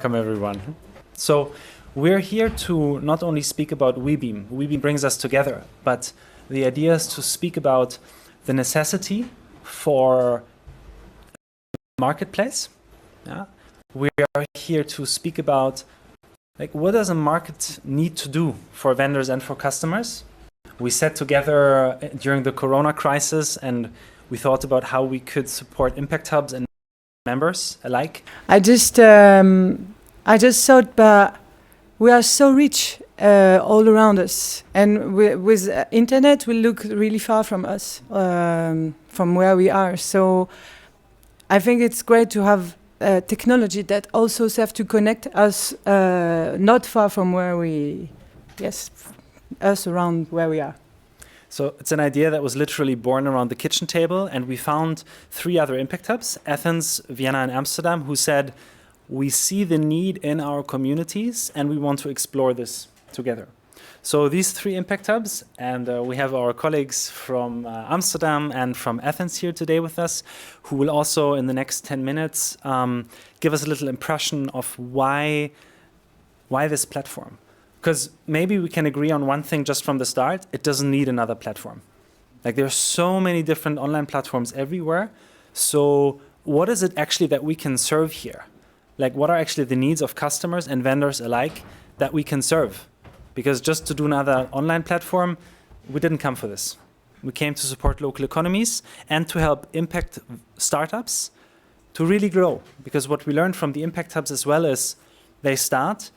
Welcome everyone. So we're here to not only speak about Wellbeing. Wellbeing brings us together, but the idea is to speak about the necessity for marketplace. Yeah? We are here to speak about what does a market need to do for vendors and for customers. We sat together during the Corona crisis and we thought about how we could support impact hubs and members alike. I just thought, but we are so rich all around us, and with internet, we look really far from us, from where we are. So I think it's great to have technology that also serves to connect us, not far from where us around where we are. So it's an idea that was literally born around the kitchen table, and we found 3 other impact hubs, Athens, Vienna, and Amsterdam, who said, we see the need in our communities and we want to explore this together. So these 3 impact hubs, and we have our colleagues from Amsterdam and from Athens here today with us, who will also in the next 10 minutes give us a little impression of why this platform. Because maybe we can agree on one thing just from the start, it doesn't need another platform. There's so many different online platforms everywhere. So what is it actually that we can serve here? What are actually the needs of customers and vendors alike that we can serve? Because just to do another online platform, we didn't come for this. We came to support local economies and to help impact startups to really grow. Because what we learned from the impact hubs as well is they start,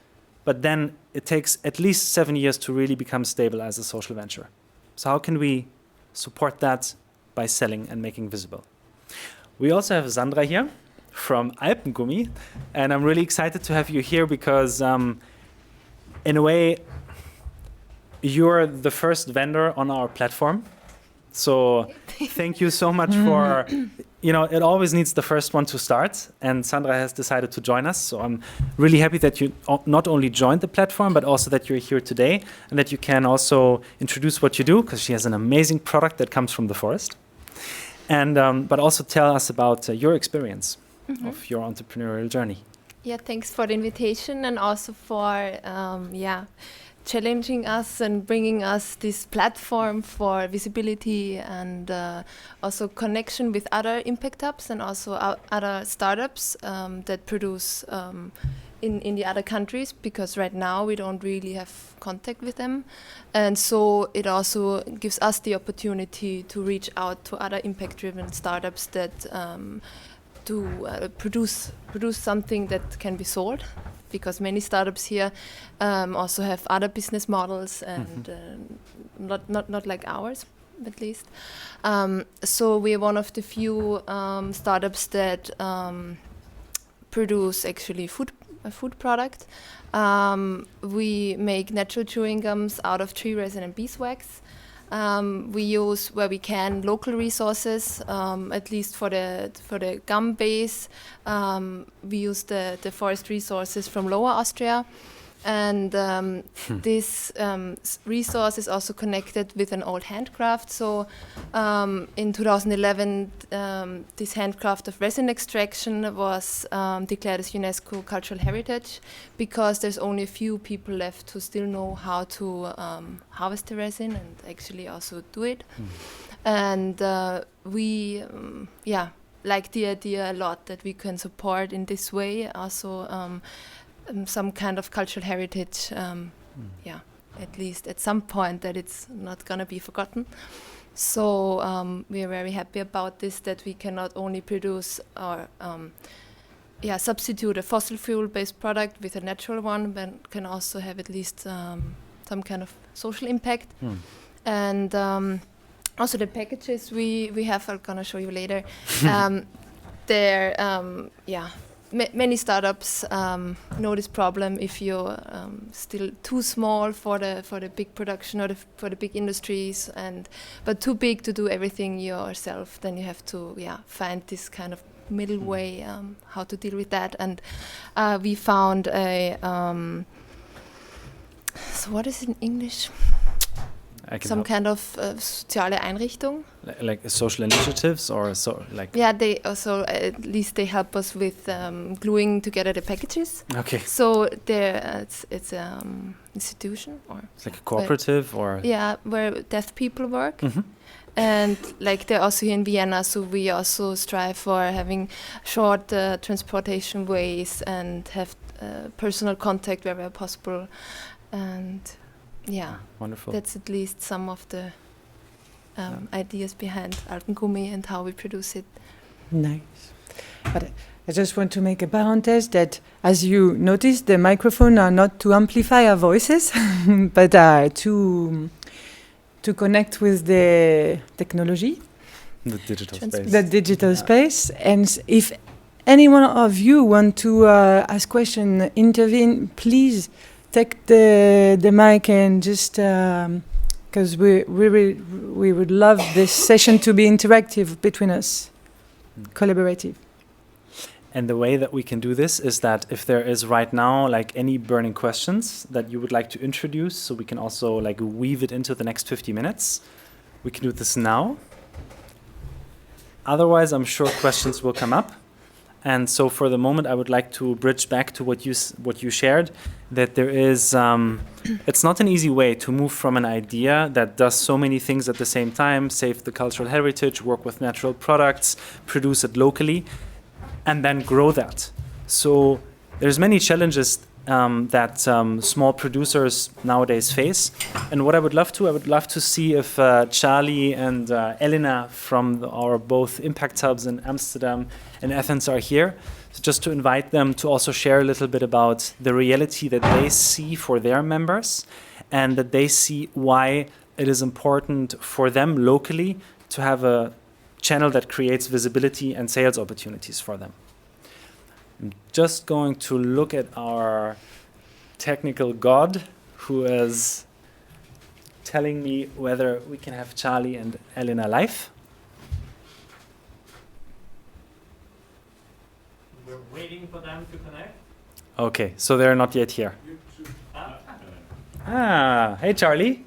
but then it takes at least 7 years to really become stable as a social venture. So how can we support that by selling and making visible? We also have Sandra here from Alpengummi, and I'm really excited to have you here because in a way you're the first vendor on our platform. So thank you so much for, it always needs the first one to start, and Sandra has decided to join us. So I'm really happy that you not only joined the platform, but also that you're here today and that you can also introduce what you do, because she has an amazing product that comes from the forest. And but also tell us about your experience of your entrepreneurial journey. Yeah, thanks for the invitation and also for challenging us and bringing us this platform for visibility and also connection with other impact hubs and also other startups that produce in the other countries, because right now we don't really have contact with them. And so it also gives us the opportunity to reach out to other impact-driven startups that produce something that can be sold, because many startups here also have other business models and not like ours, at least. So we are one of the few startups that produce actually a food product. We make natural chewing gums out of tree resin and beeswax. We use, where we can, local resources, at least for the gum base. We use the forest resources from Lower Austria. And this resource is also connected with an old handcraft. So in 2011, this handcraft of resin extraction was declared as UNESCO Cultural Heritage, because there's only a few people left who still know how to harvest the resin and actually also do it. And we like the idea a lot that we can support in this way also some kind of cultural heritage, at least at some point, that it's not going to be forgotten. So we are very happy about this, that we can not only produce or substitute a fossil fuel-based product with a natural one, but can also have at least some kind of social impact. And also the packages we have, I'm going to show you later. Many startups know this problem. If you're still too small for the big production or for the big industries, but too big to do everything yourself, then you have to find this kind of middle way how to deal with that. And we found a so what is it in English? I can some help. kind of soziale Einrichtung. Like social initiatives or so like. Yeah, they also at least they help us with gluing together the packages. Okay. So there, it's institution or It's like a cooperative or. yeah, where deaf people work. Mhm. And like they're also here in Vienna, so we also strive for having short transportation ways and have personal contact wherever possible. And yeah, Wonderful. that's at least some of the ideas behind Alpengummi and how we produce it. Nice. But I just want to make a parenthesis that, as you noticed, the microphones are not to amplify our voices, but to connect with the technology, The digital space. the digital space. And if any one of you want to ask question, intervene, please take the mic and just because we would love this session to be interactive between us, collaborative. And the way that we can do this is that if there is right now like any burning questions that you would like to introduce, so we can also like weave it into the next 50 minutes, we can do this now. Otherwise, I'm sure questions will come up. And so for the moment, I would like to bridge back to what you shared, that there is, it's not an easy way to move from an idea that does so many things at the same time, save the cultural heritage, work with natural products, produce it locally, and then grow that. So there's many challenges that small producers nowadays face. And what I would love to see if Charley and Elena from our both impact hubs in Amsterdam and Athens are here. So just to invite them to also share a little bit about the reality that they see for their members and that they see why it is important for them locally to have a channel that creates visibility and sales opportunities for them. I'm just going to look at our technical god who is telling me whether we can have Charley and Elena live. We're waiting for them to connect. Okay, so they're not yet here. Hey Charley.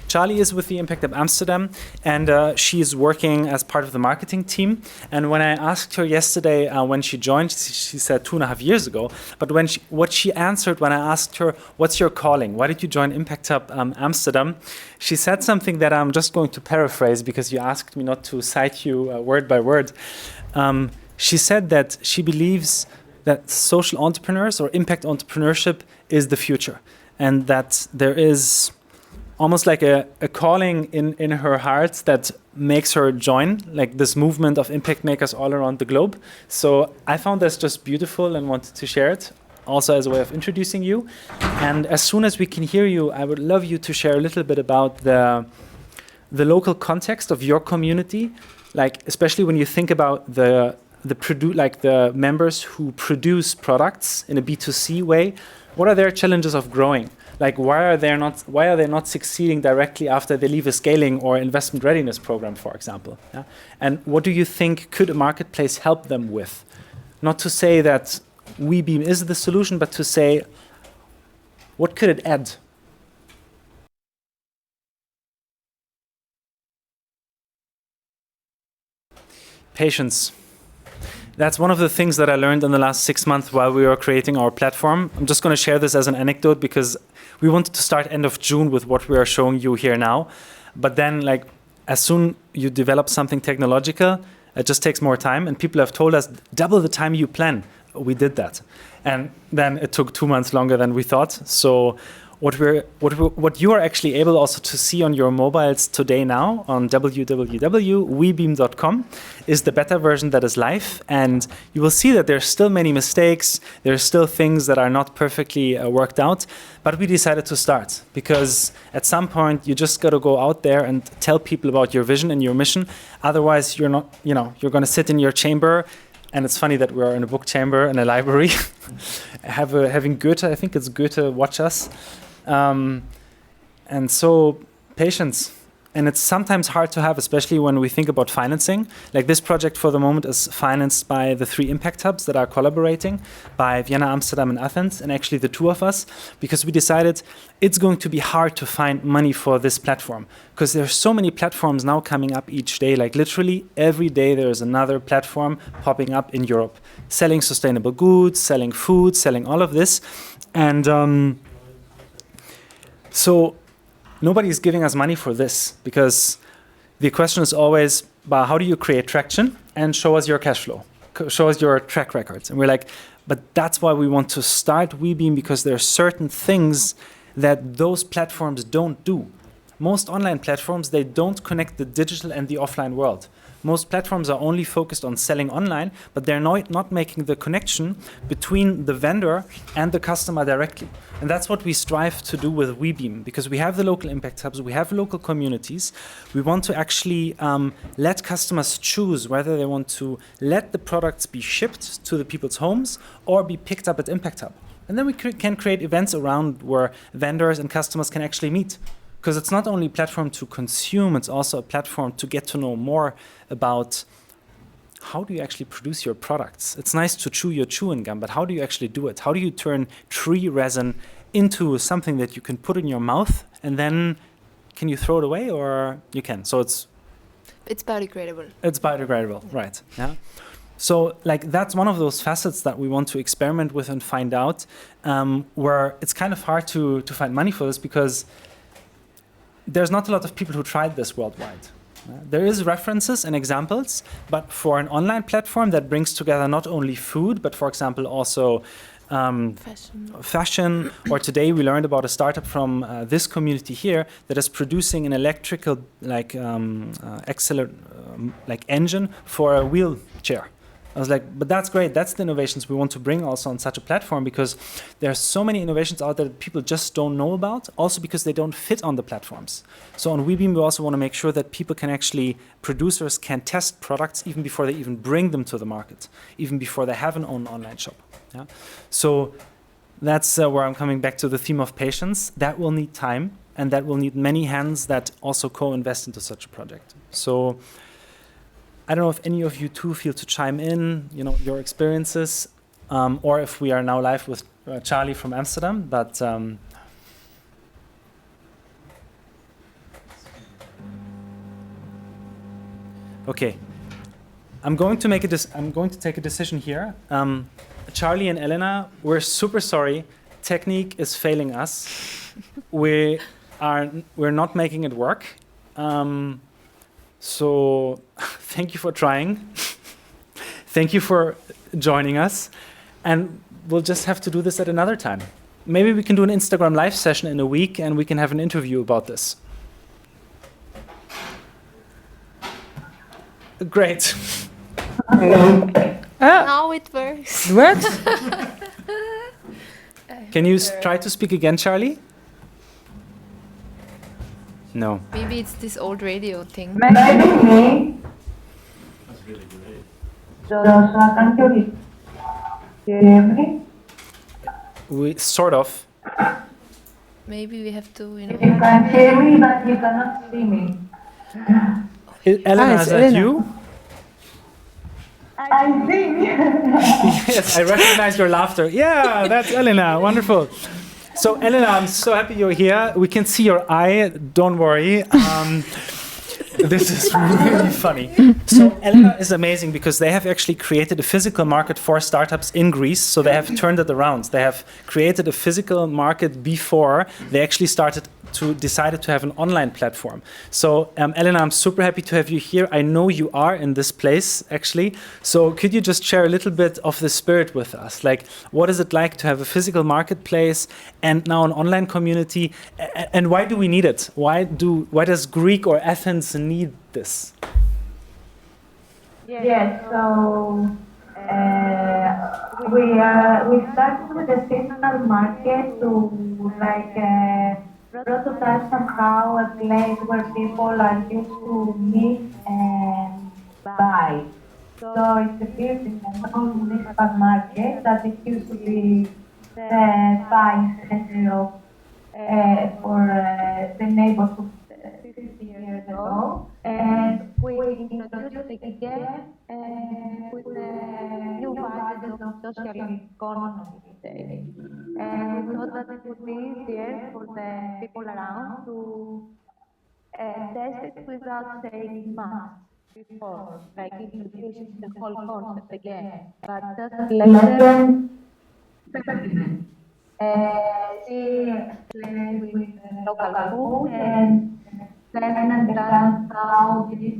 Charley is with the Impact Hub Amsterdam, and she is working as part of the marketing team. And when I asked her yesterday when she joined, she said 2.5 years ago. But what she answered when I asked her, "What's your calling? Why did you join Impact Hub Amsterdam?" She said something that I'm just going to paraphrase because you asked me not to cite you word by word. She said that she believes that social entrepreneurs or impact entrepreneurship is the future, and that there is almost like a calling in her heart that makes her join like this movement of impact makers all around the globe. So I found this just beautiful and wanted to share it also as a way of introducing you. And as soon as we can hear you, I would love you to share a little bit about the local context of your community, like especially when you think about the members who produce products in a B2C way. What are their challenges of growing? Like why are they not succeeding directly after they leave a scaling or investment readiness program, for example? Yeah? And what do you think could a marketplace help them with? Not to say that Wellbeing is the solution, but to say, what could it add? Patience. That's one of the things that I learned in the last 6 months while we were creating our platform. I'm just going to share this as an anecdote because we wanted to start end of June with what we are showing you here now. But then, like, as soon you develop something technological, it just takes more time. And people have told us, double the time you plan. We did that. And then it took 2 months longer than we thought. So what you are actually able also to see on your mobiles today now on www.webeam.com is the beta version that is live, and you will see that there's still many mistakes, there's still things that are not perfectly worked out, but we decided to start because at some point you just got to go out there and tell people about your vision and your mission. Otherwise you're not, you're going to sit in your chamber. And it's funny that we're in a book chamber in a library, having Goethe, I think it's Goethe, watch us. And so, patience. and it's sometimes hard to have, especially when we think about financing. Like this project for the moment is financed by the 3 impact hubs that are collaborating, by Vienna, Amsterdam, and Athens, and actually the 2 of us, because we decided it's going to be hard to find money for this platform, because there's so many platforms now coming up each day. Like literally every day there is another platform popping up in Europe, selling sustainable goods, selling food, selling all of this. And so nobody is giving us money for this, because the question is always, but how do you create traction and show us your cash flow, show us your track records? And we're like, but that's why we want to start Wellbeing, because there are certain things that those platforms don't do. Most online platforms, they don't connect the digital and the offline world. Most platforms are only focused on selling online, but they're not making the connection between the vendor and the customer directly. And that's what we strive to do with Wellbeing, because we have the local impact hubs, we have local communities. We want to actually let customers choose whether they want to let the products be shipped to the people's homes or be picked up at Impact Hub. And then we can create events around where vendors and customers can actually meet. Because it's not only a platform to consume, it's also a platform to get to know more about how do you actually produce your products. It's nice to chew your chewing gum, but how do you actually do it? How do you turn tree resin into something that you can put in your mouth, and then can you throw it away, or you can? So it's biodegradable. It's biodegradable, right? Yeah. So like that's one of those facets that we want to experiment with and find out, where it's kind of hard to find money for this, because there's not a lot of people who tried this worldwide. There is references and examples, but for an online platform that brings together not only food, but for example also fashion. Or today we learned about a startup from this community here that is producing an electrical engine for a wheelchair. I was like, but that's great. That's the innovations we want to bring also on such a platform, because there are so many innovations out there that people just don't know about, also because they don't fit on the platforms. So on Wellbeing, we also want to make sure that people can actually, producers can test products even before they even bring them to the market, even before they have an own online shop. Yeah? So that's where I'm coming back to the theme of patience. That will need time, and that will need many hands that also co-invest into such a project. So I don't know if any of you two feel to chime in, your experiences, or if we are now live with Charley from Amsterdam. But okay, I'm going to take a decision here. Charley and Elena, we're super sorry. Technique is failing us. We're not making it work. So thank you for trying. Thank you for joining us. And we'll just have to do this at another time. Maybe we can do an Instagram live session in a week and we can have an interview about this. Great. Now it works. What? Can you try to speak again, Charley? No. Maybe it's this old radio thing. Maybe me. That's really great. Joscha, can't you hear me? We sort of. Maybe we have to, You can hear me, but you cannot see me. Elena, is that you? I think. Yes, I recognize your laughter. Yeah, that's Elena. Wonderful. So, Elena, I'm so happy you're here. We can see your eye. Don't worry. This is really funny. So, Elena is amazing because they have actually created a physical market for startups in Greece. So, they have turned it around. They have created a physical market before they actually decided to have an online platform. So, Elena, I'm super happy to have you here. I know you are in this place, actually. So, could you just share a little bit of the spirit with us? Like, what is it like to have a physical marketplace and now an online community? And why do we need it? Why does Greek or Athens need this? Yes, so we started with a seasonal market to prototype somehow a place where people are used to meet and buy. So it's a beautiful municipal market that it used to be the buying center of for the neighborhood 50 years social economy today. And we thought that it would be easier for the people around to test it without saying much before, like introducing the whole concept again, but just let them experiment. See, explain it with local food and then understand how this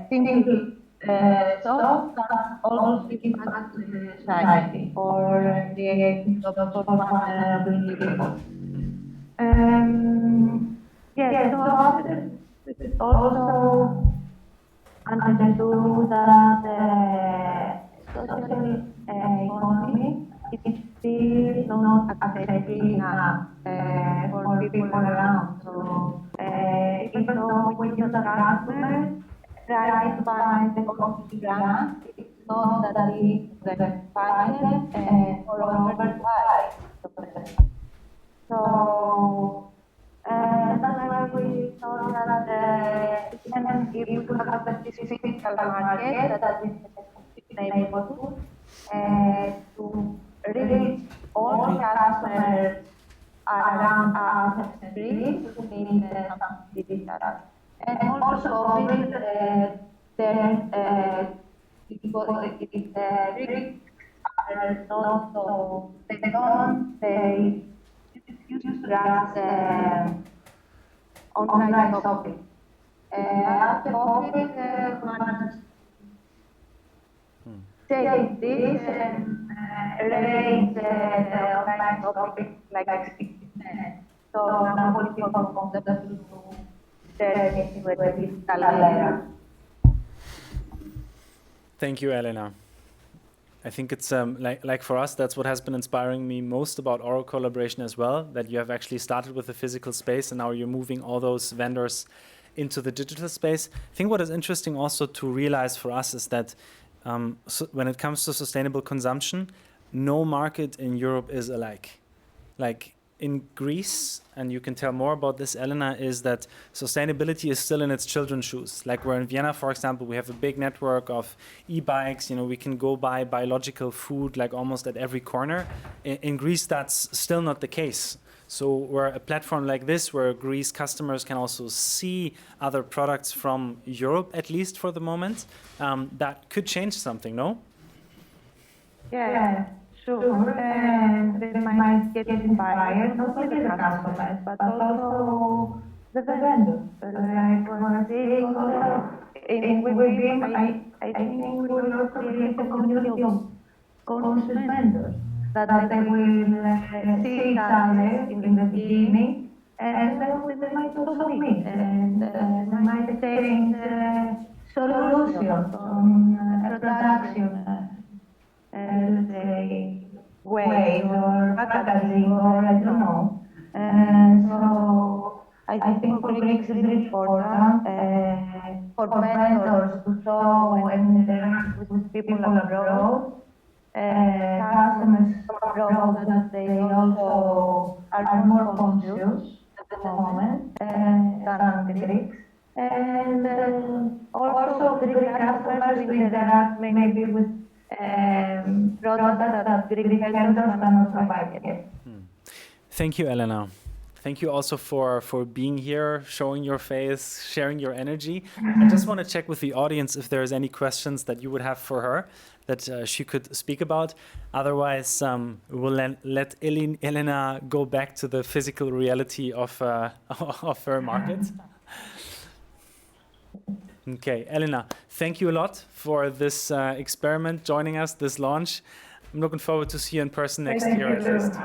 simple stuff can also give back to the society or create jobs for vulnerable people. Yes, so after we also understood that social economy is still not accessible enough for people around. So even though we use a customer, try to find the coffee grant, it's not that easy to find them or overbuy. So that's why we thought that even if we have a specific physical market that is in neighborhood, to reach all the customers around our street, we need some digital. And also COVID, the risks are not so, they use drugs online shopping. After COVID, we managed to change this and raise the online shopping like 60%. So now we feel comfortable to turn into a digital era. Thank you, Elena. I think it's like for us, that's what has been inspiring me most about our collaboration as well, that you have actually started with the physical space and now you're moving all those vendors into the digital space. I think what is interesting also to realize for us is that so when it comes to sustainable consumption, no market in Europe is alike. Like in Greece, and you can tell more about this, Elena, is that sustainability is still in its children's shoes. Like we're in Vienna, for example, we have a big network of e-bikes. You know, we can go buy biological food like almost at every corner. In Greece, that's still not the case. So we're a platform like this where Greece customers can also see other products from Europe, at least for the moment. That could change something, no? Yeah. Sure, and they might get inspired, not only the customers, but also the vendors. Like we're seeing also in Wellbeing, I think we will also create a community of conscious vendors that they will see each other in the beginning, and then they might also meet, and they might exchange solutions on production. Let's say, ways or packaging or I don't know. So I think for Greeks it's really important for vendors to show and interact with people abroad, customers abroad, that they also are more conscious at the moment than the Greeks. And also the Greek customers will interact maybe with products that Greek vendors cannot provide yet. Thank you, Elena. Thank you also for being here, showing your face, sharing your energy. I just want to check with the audience if there's any questions that you would have for her that she could speak about. Otherwise, we'll let Elena go back to the physical reality of her market. Okay, Elena, thank you a lot for this experiment, joining us, this launch. I'm looking forward to see you in person next year at least.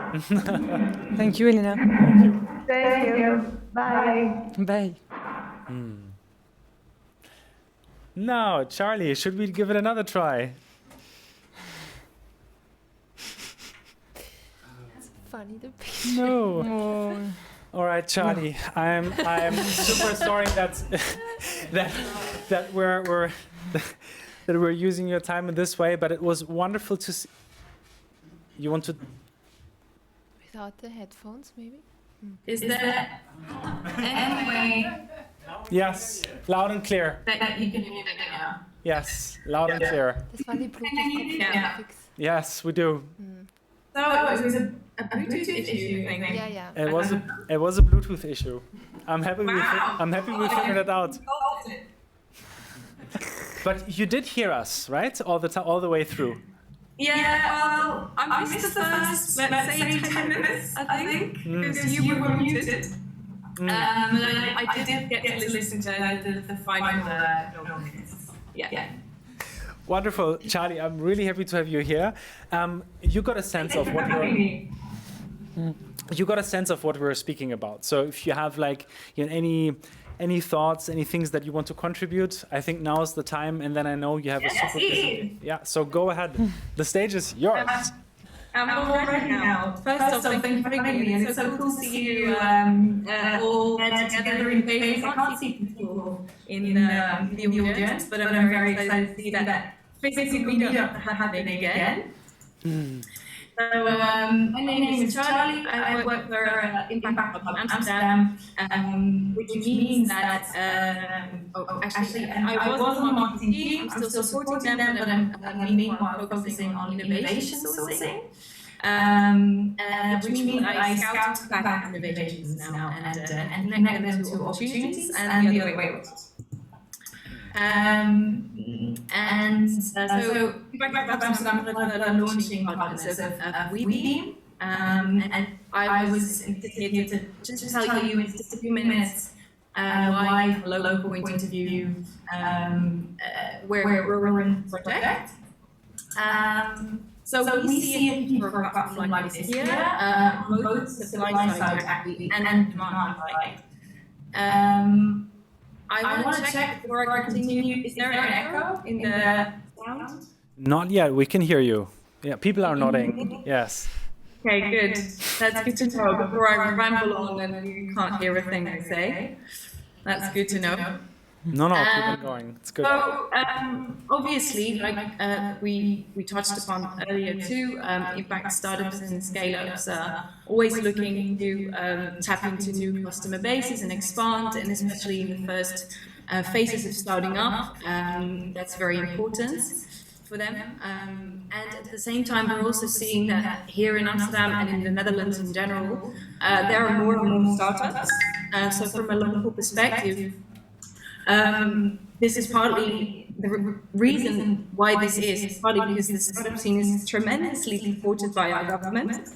Thank you, Elena. Thank you. Thank you. Bye. Bye. Now, Charley, should we give it another try? It's funny the picture. No. Oh. All right, Charley. I'm super sorry that we're using your time in this way, but it was wonderful to see. You want to? Without the headphones, maybe? Is there any way Yes, loud and clear. that you can hear me now? Yes, loud and clear. Das waren die Bluetooth-Kopfhörer fix. Yes, we do. So it was a Bluetooth issue thing. Ja, ja. It was a Bluetooth issue. I'm happy Wow. we figured it out. But you did hear us, right? All the way through. Yeah, well, I missed the first, let's say, 10 minutes, I think, because you were muted. I did get to listen to the final minutes. Yeah. Wonderful, Charley. I'm really happy to have you here. You got a sense of what we're speaking about. So if you have any thoughts, any things that you want to contribute, I think now is the time. And then I know you have a super busy. Yeah. So go ahead. The stage is yours. I'm all ready now. First off, thank you for having me. It's so cool to see you all together in face. I can't see people in the audience, but I'm very excited to see that physical meetup happening again. So, my name is Charley. I work for Impact Hub Amsterdam, which means that actually I was on the marketing team. I'm still supporting them, but I'm meanwhile focusing on innovation sourcing. Which means that I scout back innovations now and connect them to opportunities and the other way around. So Impact Hub Amsterdam are launching partners of Wellbeing, and I was here to just tell you in just a few minutes why, from a local point of view, where we're in the project. So we see a need for a platform like this here, both supply side and demand side. I want to check before I continue. Is there an echo in the sound? Not yet. We can hear you. Yeah, people are nodding. Yes. Okay, good. That's good to know before I ramble on and you can't hear a thing I say. That's good to know. No, keep it going. It's good. So, obviously, like we touched upon earlier too, impact startups and scale-ups are always looking to tap into new customer bases and expand, and especially in the first phases of starting up, that's very important for them. And at the same time, we're also seeing that here in Amsterdam and in the Netherlands in general, there are more and more startups. So from a local perspective, this is partly the reason why this is partly because the startup scene is tremendously supported by our government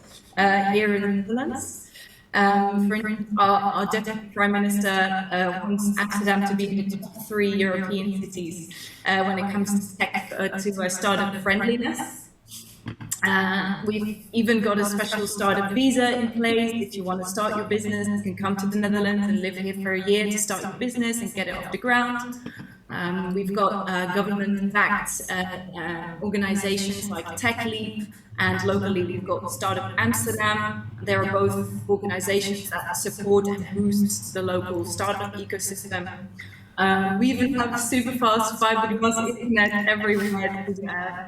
here in the Netherlands. For instance, our Deputy Prime Minister wants Amsterdam to be the top 3 European cities when it comes to tech, to startup friendliness. We've even got a special startup visa in place. If you want to start your business, you can come to the Netherlands and live here for a year to start your business and get it off the ground. We've got government-backed organizations like TechLeap, and locally we've got Startup Amsterdam. They are both organizations that support and boost the local startup ecosystem. We even have super fast fiberglass internet everywhere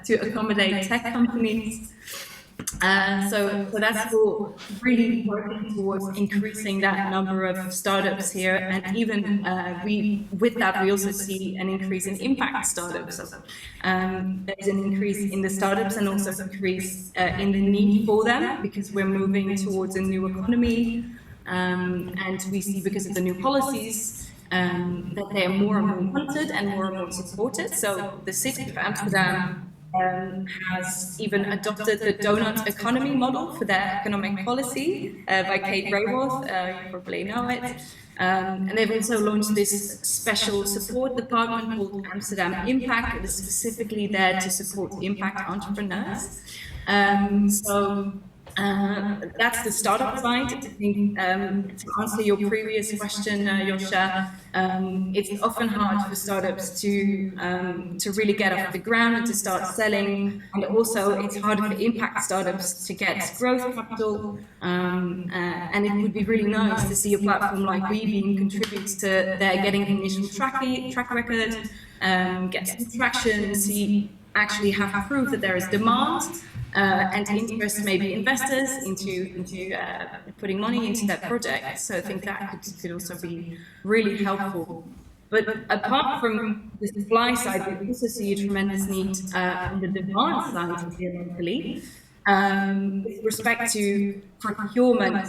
to accommodate tech companies. So that's all really working towards increasing that number of startups here, and even with that we also see an increase in impact startups. So, there's an increase in the startups and also an increase in the need for them, because we're moving towards a new economy, and we see because of the new policies that they are more and more wanted and more supported. So the city of Amsterdam has even adopted the donut economy model for their economic policy by Kate Raworth, you probably know it. And they've also launched this special support department called Amsterdam Impact. It is specifically there to support impact entrepreneurs. That's the startup side. I think to answer your previous question, Joscha, it's often hard for startups to really get off the ground and to start selling, and also it's harder for impact startups to get growth capital. And it would be really nice to see a platform like Wellbeing contribute to their getting initial track record, get some traction, see actually have proof that there is demand. And interest maybe investors into putting money into that project. So I think that could also be really helpful. But apart from the supply side, we also see a tremendous need on the demand side here locally with respect to procurement.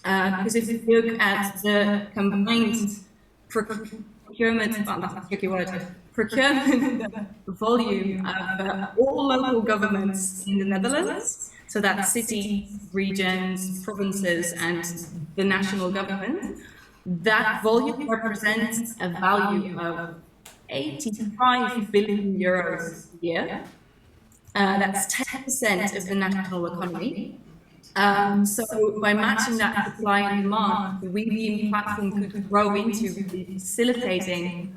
Because if you look at the combined procurement, well, that's a tricky word, procurement volume of all local governments in the Netherlands, so that's cities, regions, provinces, and the national government, that volume represents a value of 85 billion euros a year. That's 10% of the national economy. So by matching that supply and demand, the Wellbeing platform could grow into facilitating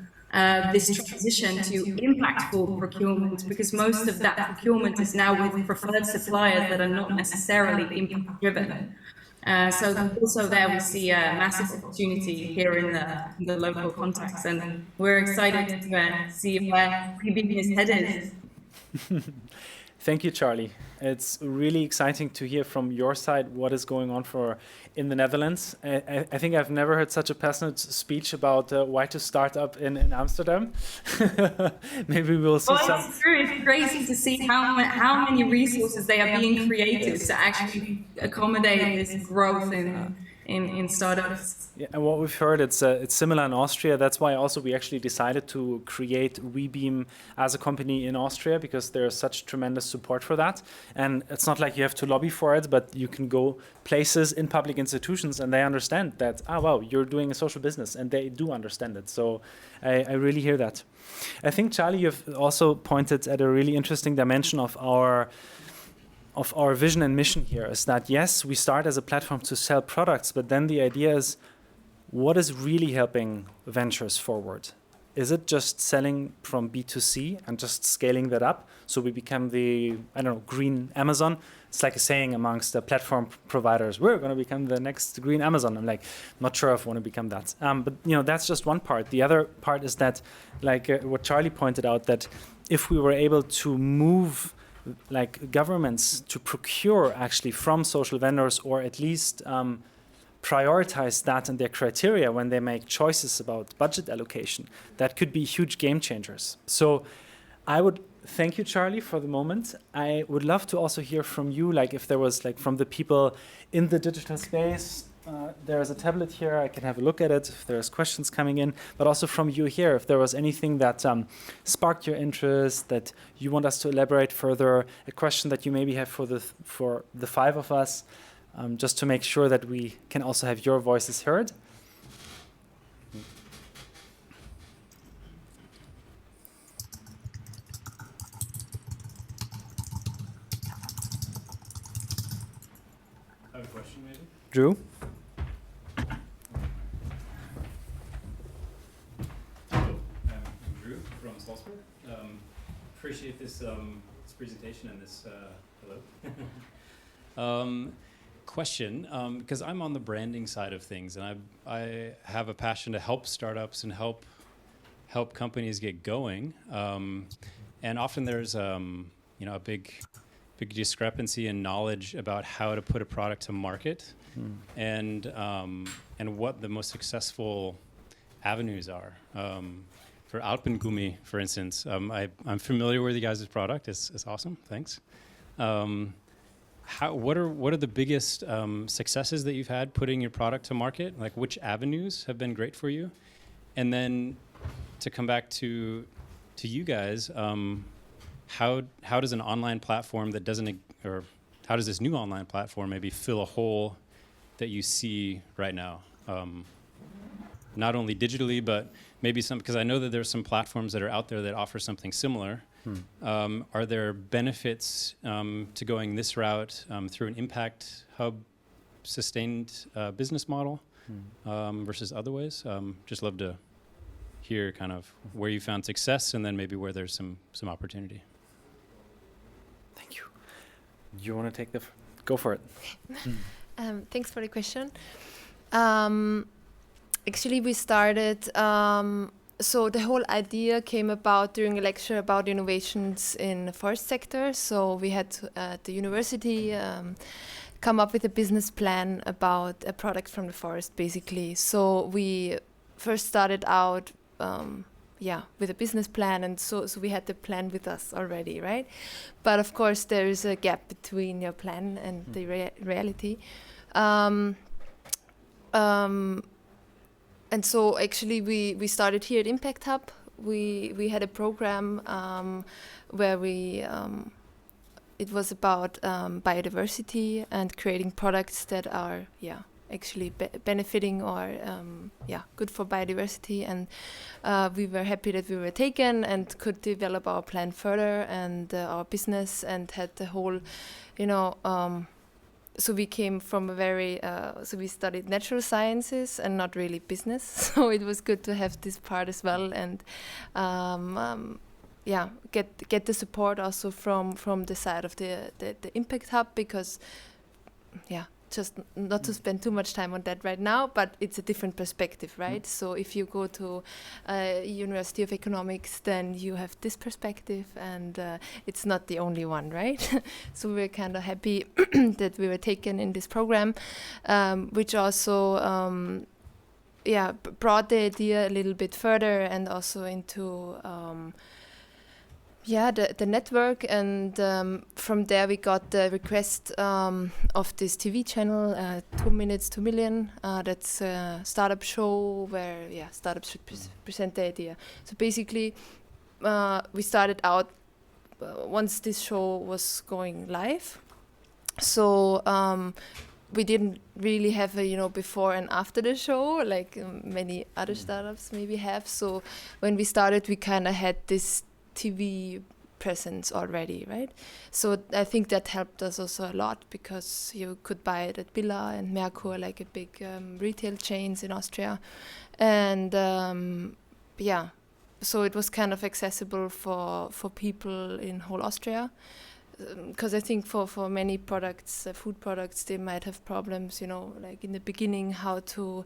this transition to impactful procurement, because most of that procurement is now with preferred suppliers that are not necessarily impact driven. So also there we see a massive opportunity here in the local context, and we're excited to see where Wellbeing is headed. Thank you, Charley. It's really exciting to hear from your side what is going on in the Netherlands. I think I've never heard such a passionate speech about why to start up in Amsterdam. Maybe we'll see some. It's true. It's crazy to see how many resources they are being created to actually accommodate this growth in startups. Yeah, and what we've heard, it's similar in Austria. That's why also we actually decided to create Wellbeing as a company in Austria, because there's such tremendous support for that. And it's not like you have to lobby for it, but you can go places in public institutions and they understand that, wow, you're doing a social business, and they do understand it. So I really hear that. I think, Charley, you've also pointed at a really interesting dimension of our vision and mission here, is that, yes, we start as a platform to sell products, but then the idea is, what is really helping ventures forward? Is it just selling from B2C and just scaling that up so we become the, green Amazon? It's like a saying amongst the platform providers, we're going to become the next green Amazon. I'm like, not sure if I want to become that. But that's just one part. The other part is that, like what Charley pointed out, that if we were able to move like governments to procure actually from social vendors, or at least prioritize that in their criteria when they make choices about budget allocation, that could be huge game changers. So I would thank you, Charley, for the moment. I would love to also hear from you, like if there was, like, from the people in the digital space, there's a tablet here, I can have a look at it if there's questions coming in, but also from you here, if there was anything that sparked your interest, that you want us to elaborate further, a question that you maybe have for the five of us, just to make sure that we can also have your voices heard. I have a question, maybe? Drew? I'm Drew from Salzburg. Appreciate this presentation and this hello. Question, because I'm on the branding side of things, and I have a passion to help startups and help companies get going. And often there's a big discrepancy in knowledge about how to put a product to market, and what the most successful avenues are. For Alpengummi, for instance, I'm familiar with you guys' product. It's awesome. Thanks. What are the biggest successes that you've had putting your product to market? Like, which avenues have been great for you? And then to come back to you guys, how does an online platform that doesn't, or how does this new online platform maybe fill a hole that you see right now? Not only digitally, but maybe because I know that there's some platforms that are out there that offer something similar. Are there benefits to going this route through an impact hub sustained business model versus other ways? Just love to hear kind of where you found success, and then maybe where there's some opportunity. Thank you. Do you want to take go for it? Thanks for the question. Actually, we started, so the whole idea came about during a lecture about innovations in the forest sector. So we had at the university come up with a business plan about a product from the forest, basically. So we first started out with a business plan, and so we had the plan with us already, right? But of course there is a gap between your plan and the reality. And so actually we started here at Impact Hub. We had a program where it was about biodiversity and creating products that are actually benefiting or good for biodiversity, and we were happy that we were taken and could develop our plan further and our business, and had the whole, so we came from a very, so we studied natural sciences and not really business. So it was good to have this part as well, and get the support also from the side of the Impact Hub, because just not to spend too much time on that right now, but it's a different perspective, right? So if you go to University of Economics, then you have this perspective, and it's not the only one, right? So we're kind of happy that we were taken in this program, which also brought the idea a little bit further, and also into the network, and from there we got the request of this TV channel, 2 Minutes to Million. That's a startup show where startups should present the idea. So basically we started out once this show was going live. So we didn't really have a before and after the show like many other startups maybe have. So when we started, we kind of had this TV presence already, right? So I think that helped us also a lot, because you could buy it at Billa and Merkur, like a big retail chains in Austria, and so it was kind of accessible for people in whole Austria. Because I think for many products, food products, they might have problems, like in the beginning, how to,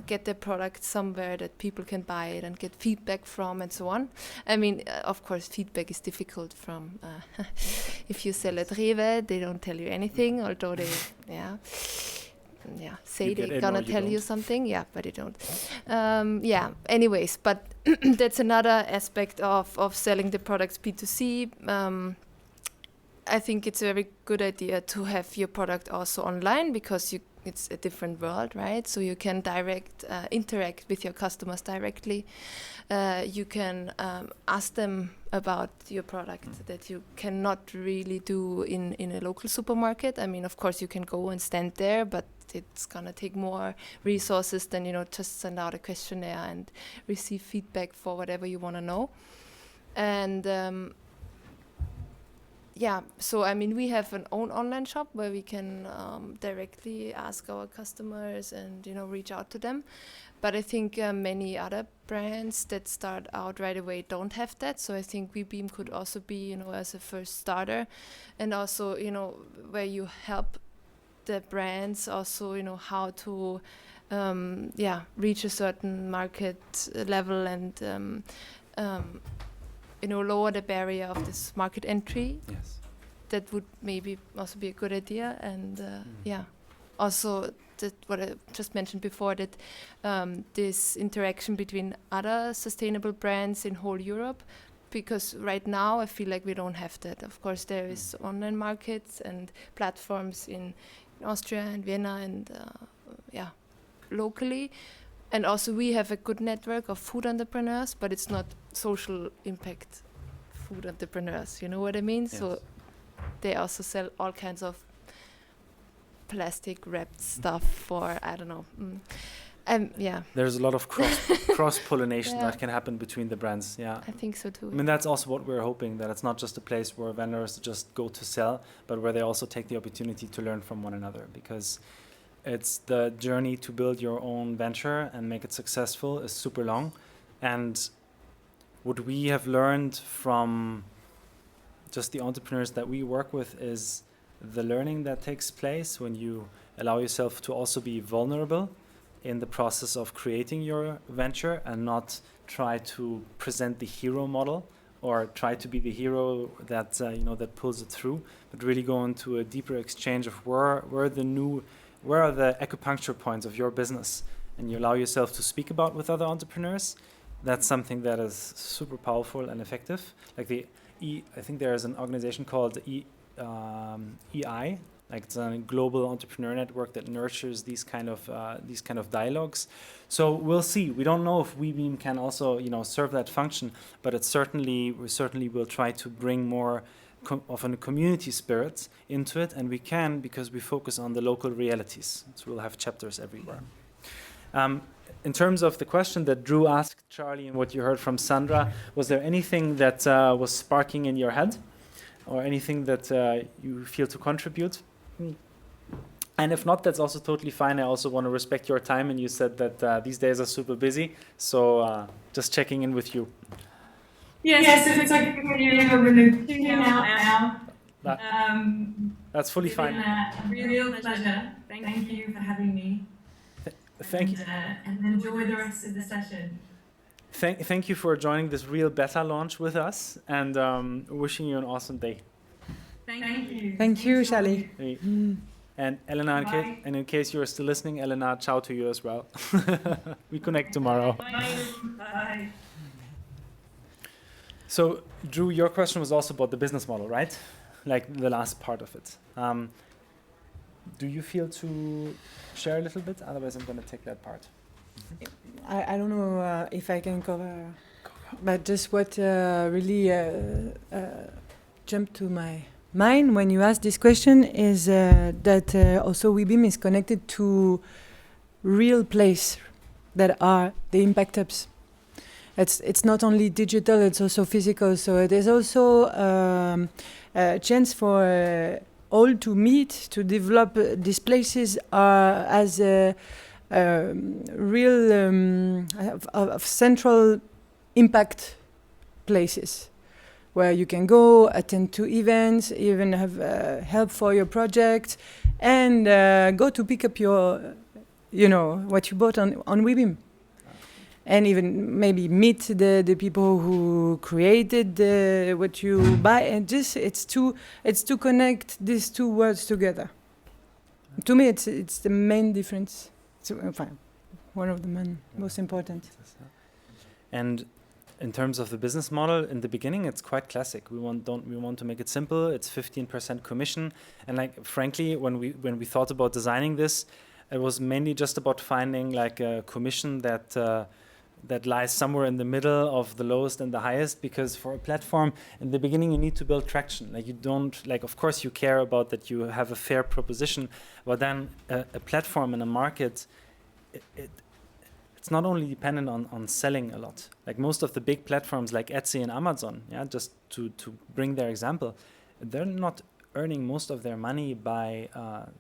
get the product somewhere that people can buy it and get feedback from, and so on. I mean, of course, feedback is difficult from, if you sell at Rewe, they don't tell you anything, although they, say they're gonna tell you something, but they don't. Anyways, but that's another aspect of selling the products B2C. I think it's a very good idea to have your product also online, because it's a different world, right? So you can interact with your customers directly. You can ask them about your product that you cannot really do in a local supermarket. I mean, of course, you can go and stand there, but it's gonna take more resources than just send out a questionnaire and receive feedback for whatever you want to know. And so I mean, we have an own online shop where we can directly ask our customers and reach out to them. But I think many other brands that start out right away don't have that. So I think Wellbeing could also be as a first starter, and also where you help the brands also how to reach a certain market level, and lower the barrier of this market entry. Yes, that would maybe also be a good idea. And also that what I just mentioned before, that this interaction between other sustainable brands in whole Europe, because right now I feel like we don't have that. Of course, there is online markets and platforms in Austria and Vienna and locally, and also we have a good network of food entrepreneurs, but it's not social impact food entrepreneurs, you know what I mean? Yes. So they also sell all kinds of plastic wrapped stuff for, I don't know. There's a lot of cross-pollination that can happen between the brands. Yeah, I think so too. I mean, that's also what we're hoping, that it's not just a place where vendors just go to sell, but where they also take the opportunity to learn from one another, because it's the journey to build your own venture and make it successful is super long. And what we have learned from just the entrepreneurs that we work with is the learning that takes place when you allow yourself to also be vulnerable in the process of creating your venture, and not try to present the hero model or try to be the hero that that pulls it through, but really go into a deeper exchange of where are the acupuncture points of your business, and you allow yourself to speak about with other entrepreneurs, that's something that is super powerful and effective. Like I think there is an organization called EI, like it's a global entrepreneur network that nurtures these kind of dialogues. So we'll see. We don't know if Wellbeing can also serve that function, but we certainly will try to bring more of a community spirit into it, and we can because we focus on the local realities. So we'll have chapters everywhere. In terms of the question that Drew asked Charley and what you heard from Sandra, was there anything that was sparking in your head, or anything that you feel to contribute? And if not, that's also totally fine. I also want to respect your time, and you said that these days are super busy, so just checking in with you. Yes, if it's okay with you, I'm going to tune you out now. That's fully fine. It's been a real pleasure. Thank you for having me. Thank you. And enjoy the rest of the session. Thank you for joining this real beta launch with us, and wishing you an awesome day. Thank you. Thank you, Charley. Hey. And Elena, in case you're still listening, Elena, ciao to you as well. We connect tomorrow. Bye. So, Drew, your question was also about the business model, right? Like the last part of it. Do you feel to share a little bit? Otherwise, I'm going to take that part. I don't know if I can cover, but just what really jumped to my mind when you asked this question is that also Wellbeing is connected to real place that are the impact hubs. It's not only digital, it's also physical. So there's also a chance for all to meet, to develop these places as a real of central impact places where you can go, attend to events, even have help for your project, and go to pick up your, what you bought on Wellbeing. And even maybe meet the people who created what you buy, and just it's to connect these two words together. To me, it's the main difference. One of the most important. And in terms of the business model, in the beginning, it's quite classic. We want to make it simple. It's 15% commission, and frankly, when we thought about designing this, it was mainly just about finding like a commission that lies somewhere in the middle of the lowest and the highest, because for a platform, in the beginning, you need to build traction. Of course, you care about that you have a fair proposition, but then a platform in a market, it's not only dependent on selling a lot. Like most of the big platforms like Etsy and Amazon, just to bring their example, they're not earning most of their money by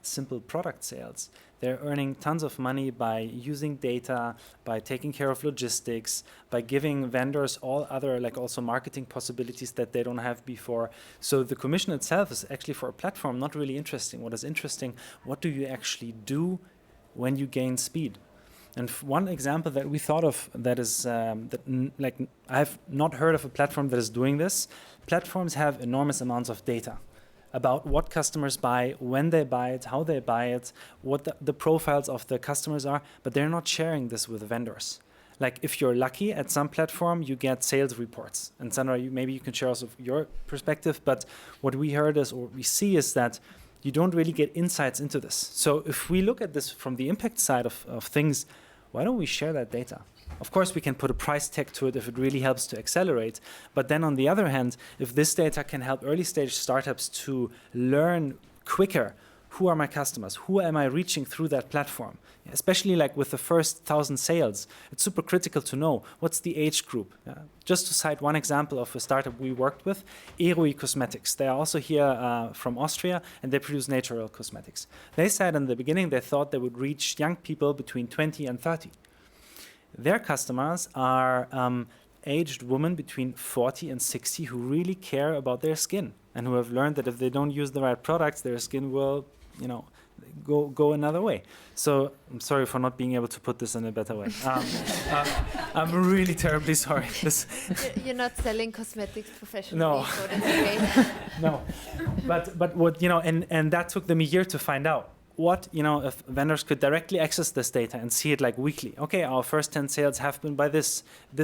simple product sales. They're earning tons of money by using data, by taking care of logistics, by giving vendors all other also marketing possibilities that they don't have before. So the commission itself is actually for a platform not really interesting. What is interesting, what do you actually do when you gain speed? And one example that we thought of that is I've not heard of a platform that is doing this. Platforms have enormous amounts of data about what customers buy, when they buy it, how they buy it, what the profiles of the customers are, but they're not sharing this with vendors. Like if you're lucky at some platform, you get sales reports. And Sandra, maybe you can share also your perspective, but what we heard is, or we see is that you don't really get insights into this. So if we look at this from the impact side of things, why don't we share that data? Of course, we can put a price tag to it if it really helps to accelerate. But then on the other hand, if this data can help early stage startups to learn quicker, who are my customers? Who am I reaching through that platform? Especially with the first 1,000 sales, it's super critical to know what's the age group. Just to cite one example of a startup we worked with, Eroi Cosmetics. They are also here from Austria, and they produce natural cosmetics. They said in the beginning they thought they would reach young people between 20 and 30. Their customers are aged women between 40 and 60 who really care about their skin and who have learned that if they don't use the right products, their skin will, go another way. So I'm sorry for not being able to put this in a better way. I'm really terribly sorry. You're not selling cosmetics professionally. No. So that's great. No, but what and that took them a year to find out. what, if vendors could directly access this data and see it like weekly. Okay, our first 10 sales have been by this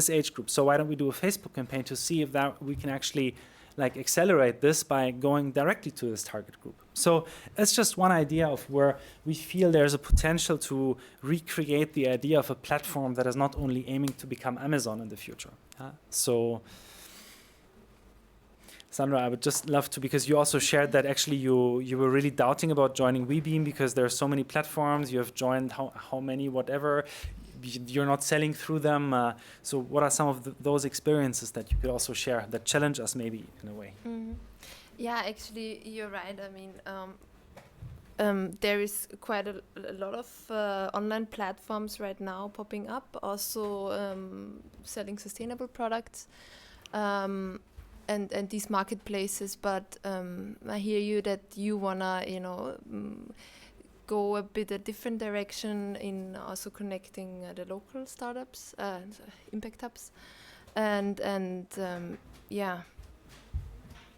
age group. So why don't we do a Facebook campaign to see if that we can actually like accelerate this by going directly to this target group. So it's just one idea of where we feel there's a potential to recreate the idea of a platform that is not only aiming to become Amazon in the future. So Sandra, I would just love to, because you also shared that actually you were really doubting about joining Wellbeing because there are so many platforms. You have joined how many, whatever. You're not selling through them. So what are some of those experiences that you could also share that challenge us maybe in a way? Mm-hmm. Yeah, actually, you're right. I mean, there is quite a lot of online platforms right now popping up, also selling sustainable products. And these marketplaces, but I hear you that you wanna, go a bit a different direction in also connecting the local startups, impact hubs, and yeah,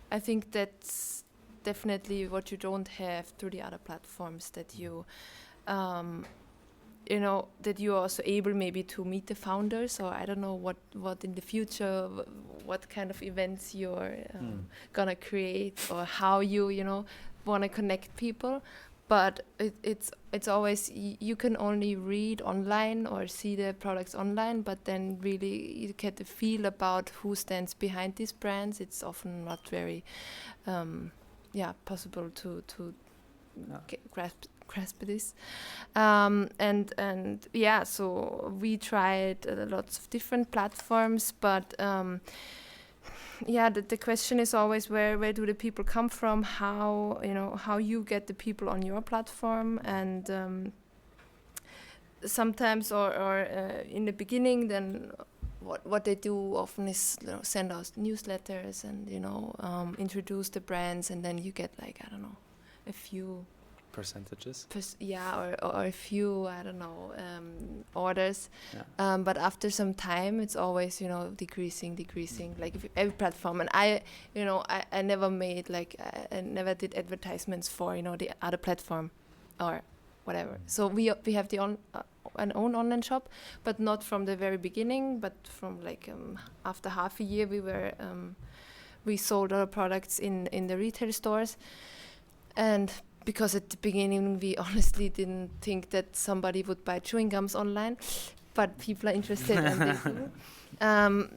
I think that's definitely what you don't have through the other platforms, that you that you're also able maybe to meet the founders, or I don't know what in the future, what kind of events you're gonna create, or how you want to connect people. But it's always, you can only read online or see the products online, but then really you get the feel about who stands behind these brands. It's often not very possible to grasp this, and yeah, so we tried lots of different platforms, but the question is always where do the people come from, how you get the people on your platform, and sometimes or in the beginning, then what they do often is send us newsletters and introduce the brands, and then you get like, I don't know, a few percentages, or a few, I don't know, orders, but after some time it's always decreasing, like every platform. And I never made I never did advertisements for the other platform or whatever. So we have an own online shop, but not from the very beginning, but from after half a year we sold our products in the retail stores. And because at the beginning we honestly didn't think that somebody would buy chewing gums online, but people are interested and they do.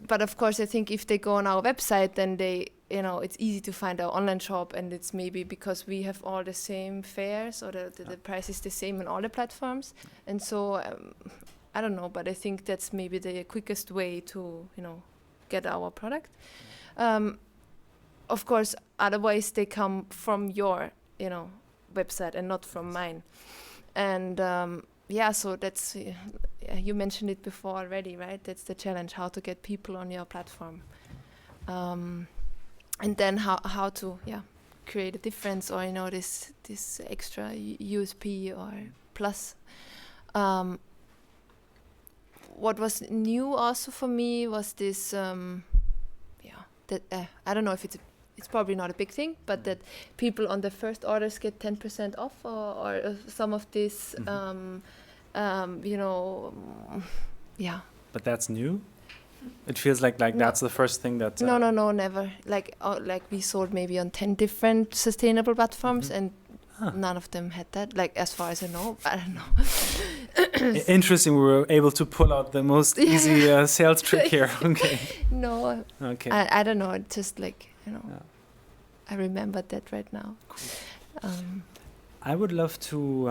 But of course, I think if they go on our website, then they, it's easy to find our online shop, and it's maybe because we have all the same fares, or the price is the same on all the platforms. And so, I don't know, but I think that's maybe the quickest way to, get our product. Of course, otherwise they come from your, website and not from mine. And so that's, you mentioned it before already, right? That's the challenge, how to get people on your platform. And then how to create a difference, or this extra USP or plus. What was new also for me was this that I don't know if it's probably not a big thing, but that people on the first orders get 10% off, or some of this, But that's new? It feels like that's the first thing that... No, never. Like we sold maybe on 10 different sustainable platforms, and none of them had that. Like, as far as I know, I don't know. Interesting. We were able to pull out the most easy sales trick here. Okay. No. Okay. I don't know. It's just I remembered that right now. Cool. I would love to,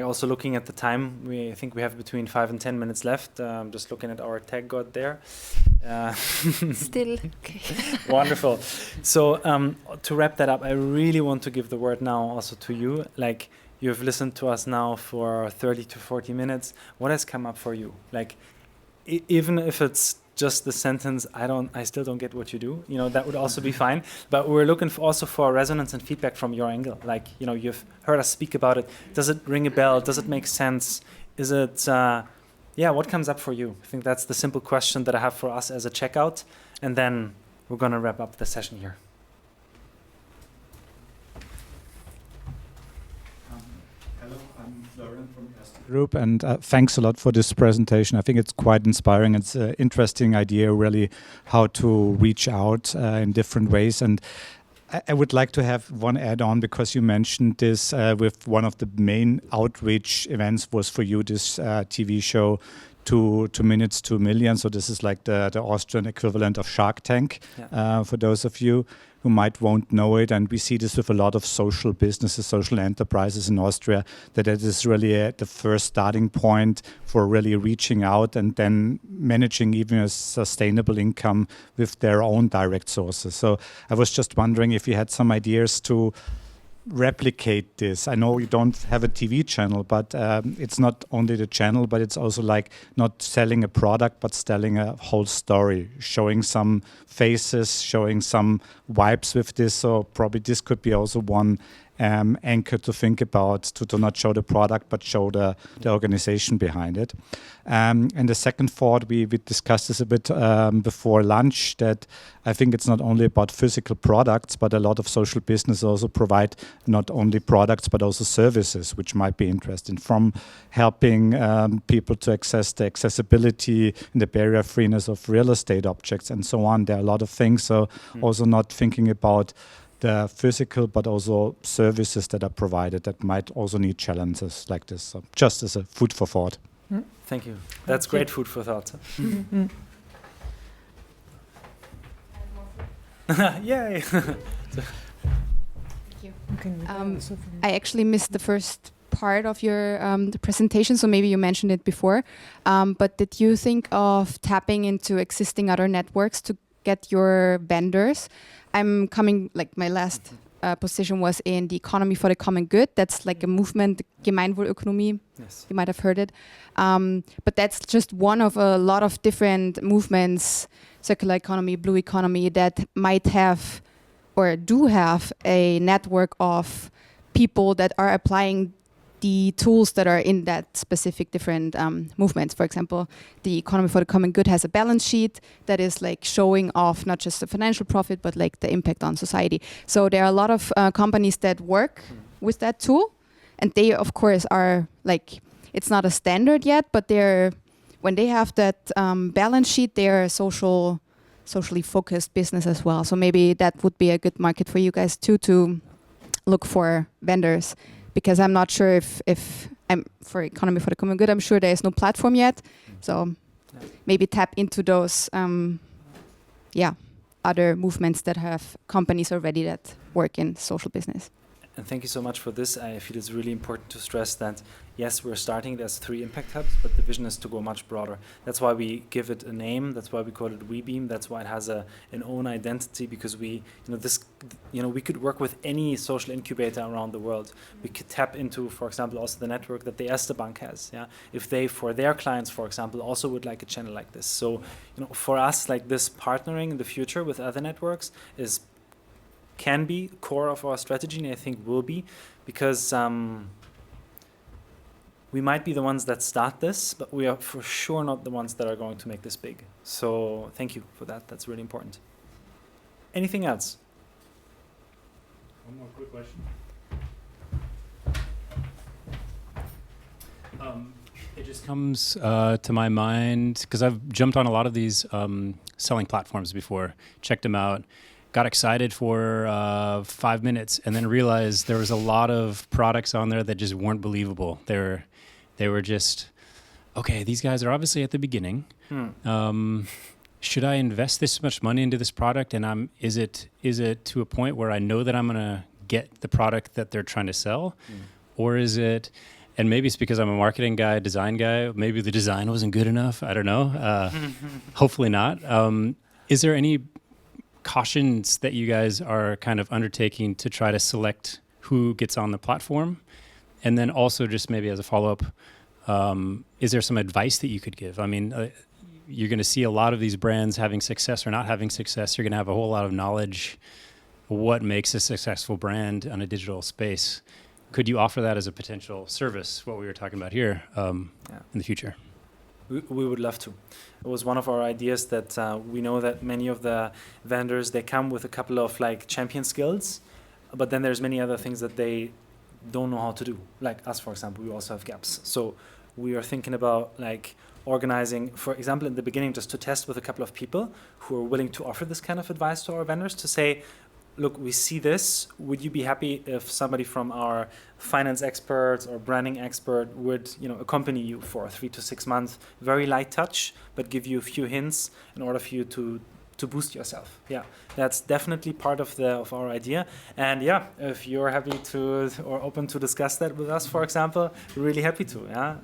also looking at the time, I think we have between 5 and 10 minutes left. Just looking at our tag god there. Still. Okay. Wonderful. So to wrap that up, I really want to give the word now also to you. Like, you've listened to us now for 30 to 40 minutes. What has come up for you? Like, even if it's just the sentence, I still don't get what you do, that would also be fine. But we're looking also for resonance and feedback from your angle. Like, you've heard us speak about it. Does it ring a bell? Does it make sense? Is it, what comes up for you? I think that's the simple question that I have for us as a checkout. And then we're going to wrap up the session here. Hello. Group, and thanks a lot for this presentation. I think it's quite inspiring. It's an interesting idea, really, how to reach out in different ways. And I would like to have one add-on, because you mentioned this with one of the main outreach events was for you this TV show, 2 Minutes, 2 Million. So this is like the Austrian equivalent of Shark Tank, for those of you who won't know it. And we see this with a lot of social businesses, social enterprises in Austria, that it is really the first starting point for really reaching out and then managing even a sustainable income with their own direct sources. So I was just wondering if you had some ideas to replicate this. I know you don't have a TV channel, but it's not only the channel, but it's also like not selling a product, but selling a whole story, showing some faces, showing some vibes with this. So probably this could be also one anchor to think about, to not show the product, but show the organization behind it. And the second thought, we discussed this a bit before lunch, that I think it's not only about physical products, but a lot of social business also provide not only products, but also services, which might be interesting, from helping people to access the accessibility and the barrier freeness of real estate objects and so on. There are a lot of things. So also not thinking about the physical, but also services that are provided that might also need challenges like this. So just as a food for thought. Thank you. That's great food for thought. Yay! Thank you. I actually missed the first part of your the presentation, so maybe you mentioned it before. But did you think of tapping into existing other networks to get your vendors? I'm coming, like my last position was in the economy for the common good. That's like a movement, Gemeinwohlökonomie. Yes. You might have heard it. But that's just one of a lot of different movements, circular economy, blue economy, that might have or do have a network of people that are applying the tools that are in that specific different movements. For example, the economy for the common good has a balance sheet that is like showing off not just the financial profit, but like the impact on society. So there are a lot of companies that work with that tool, and they of course are like, it's not a standard yet, but when they have that balance sheet, they're a socially focused business as well. So maybe that would be a good market for you guys too, to look for vendors. Because I'm not sure if I'm for economy for the common good, I'm sure there is no platform yet. So maybe tap into those, other movements that have companies already that work in social business. And thank you so much for this. I feel it's really important to stress that, yes, we're starting, there's 3 impact hubs, but the vision is to go much broader. That's why we give it a name. That's why we call it Wellbeing. That's why it has an own identity, because we could work with any social incubator around the world. We could tap into, for example, also the network that the Erste Bank has. Yeah, if they, for their clients, for example, also would like a channel like this. So, for us, like this partnering in the future with other networks can be core of our strategy, and I think will be, because we might be the ones that start this, but we are for sure not the ones that are going to make this big. So thank you for that. That's really important. Anything else? One more quick question. It just comes to my mind, because I've jumped on a lot of these selling platforms before, checked them out, got excited for 5 minutes, and then realized there was a lot of products on there that just weren't believable. They were just, okay, these guys are obviously at the beginning. Should I invest this much money into this product? And is it to a point where I know that I'm gonna get the product that they're trying to sell, or is it? And maybe it's because I'm a marketing guy, design guy. Maybe the design wasn't good enough. I don't know. Hopefully not. Is there any cautions that you guys are kind of undertaking to try to select who gets on the platform? And then also, just maybe as a follow-up, is there some advice that you could give? I mean, you're going to see a lot of these brands having success or not having success. You're going to have a whole lot of knowledge. What makes a successful brand on a digital space? Could you offer that as a potential service, what we were talking about here, in the future? We would love to. It was one of our ideas that we know that many of the vendors, they come with a couple of like champion skills, but then there's many other things that they don't know how to do. Like us, for example, we also have gaps. So we are thinking about like organizing, for example, in the beginning, just to test with a couple of people who are willing to offer this kind of advice to our vendors to say, look, we see this. Would you be happy if somebody from our finance experts or branding expert would, accompany you for 3 to 6 months, very light touch, but give you a few hints in order for you to boost yourself. Yeah, that's definitely part of our idea. And yeah, if you're happy to or open to discuss that with us, for example, we're really happy to. Yeah,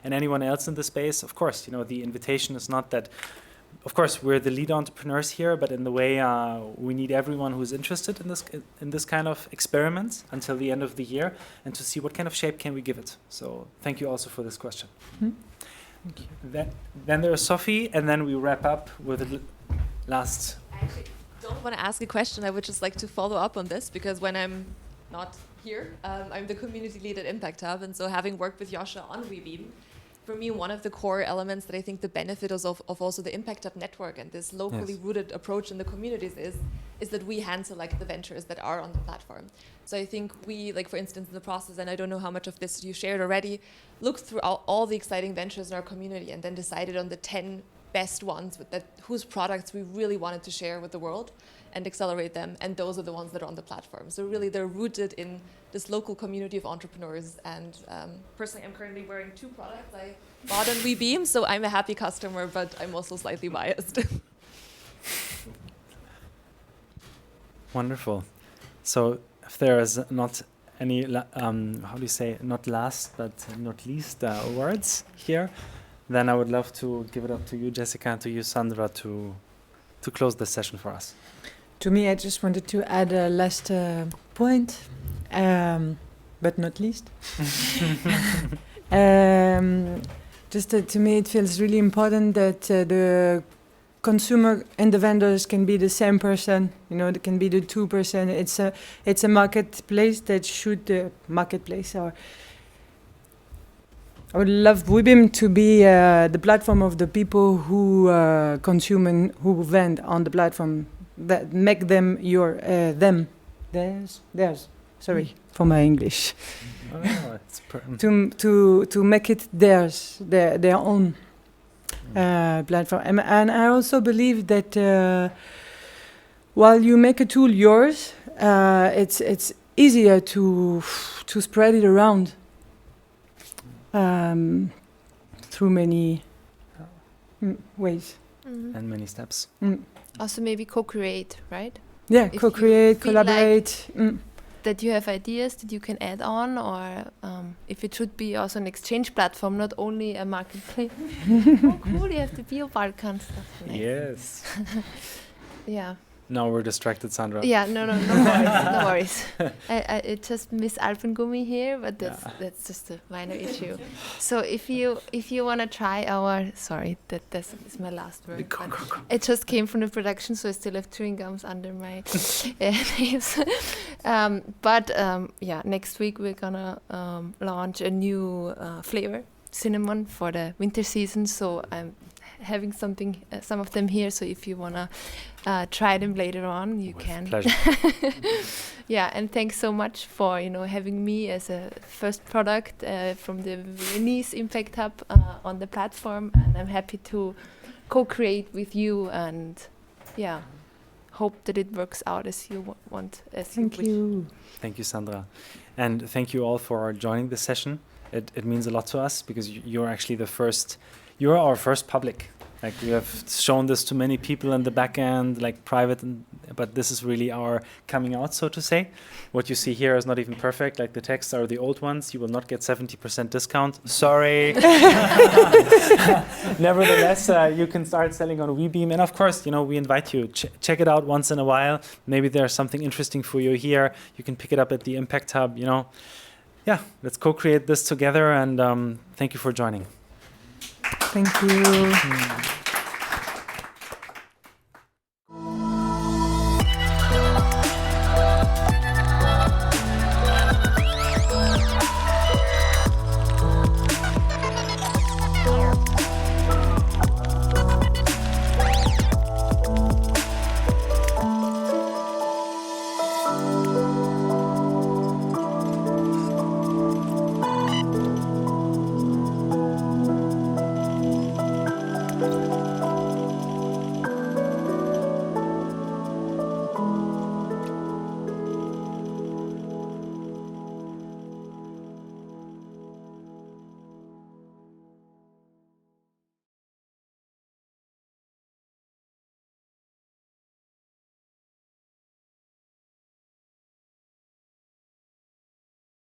and anyone else in the space, of course, the invitation is not that. Of course, we're the lead entrepreneurs here, but in the way we need everyone who's interested in this kind of experiment until the end of the year, and to see what kind of shape can we give it. So thank you also for this question. Mm-hmm. Thank you. Then there's Sophie, and then we wrap up with a last. I actually don't want to ask a question. I would just like to follow up on this, because when I'm not here, I'm the community lead at Impact Hub, and so having worked with Joscha on Wellbeing, for me, one of the core elements that I think the benefit of also the Impact Hub network and this locally rooted approach in the communities is that we hand select the ventures that are on the platform. So I think we, like for instance, in the process, and I don't know how much of this you shared already, looked through all the exciting ventures in our community and then decided on the 10 best ones whose products we really wanted to share with the world and accelerate them, and those are the ones that are on the platform. So really they're rooted in this local community of entrepreneurs, and personally I'm currently wearing 2 products I bought on Wellbeing, so I'm a happy customer, but I'm also slightly biased. Wonderful. So if there is not any, not last but not least words here, then I would love to give it up to you, Jessica, and to you, Sandra, to close this session for us. To me, I just wanted to add a last point, but not least. To me, it feels really important that the consumer and the vendors can be the same person. They can be the 2%. It's a marketplace that should marketplace. Or I would love Wellbeing to be the platform of the people who consume and who vend on the platform. That make them theirs. Sorry for my English. To make it theirs, their own platform. And I also believe that while you make a tool yours, it's easier to spread it around through many ways and many steps. Also maybe co-create, right? Yeah, If co-create, you feel collaborate. that you have ideas that you can add on, or if it should be also an exchange platform, not only a marketplace. Oh, cool! You have the Bio-Balkan stuff. Nice. Yes. Yeah. Now we're distracted, Sandra. Yeah. No worries. No worries. I just miss Alpengummi here, but that's just a minor issue. So if you want to try our, sorry, that is my last word. Go. It just came from the production, so I still have chewing gums under my nails. Next week we're gonna launch a new flavor, cinnamon, for the winter season. So I'm having some of them here. So if you wanna try them later on, you can. Pleasure. Yeah, and thanks so much for having me as a first product from the Viennese Impact Hub on the platform, and I'm happy to co-create with you, and hope that it works out as you want. Thank you. Thank you, Sandra, and thank you all for joining this session. It means a lot to us, because you're actually you're our first public. Like, we have shown this to many people in the back end, like private, but this is really our coming out, so to say. What you see here is not even perfect. Like, the texts are the old ones. You will not get 70% discount. Sorry. Nevertheless, you can start selling on Wellbeing. And of course, we invite you. Check it out once in a while. Maybe there's something interesting for you here. You can pick it up at the Impact Hub, Yeah, let's co-create this together. And thank you for joining. Thank you.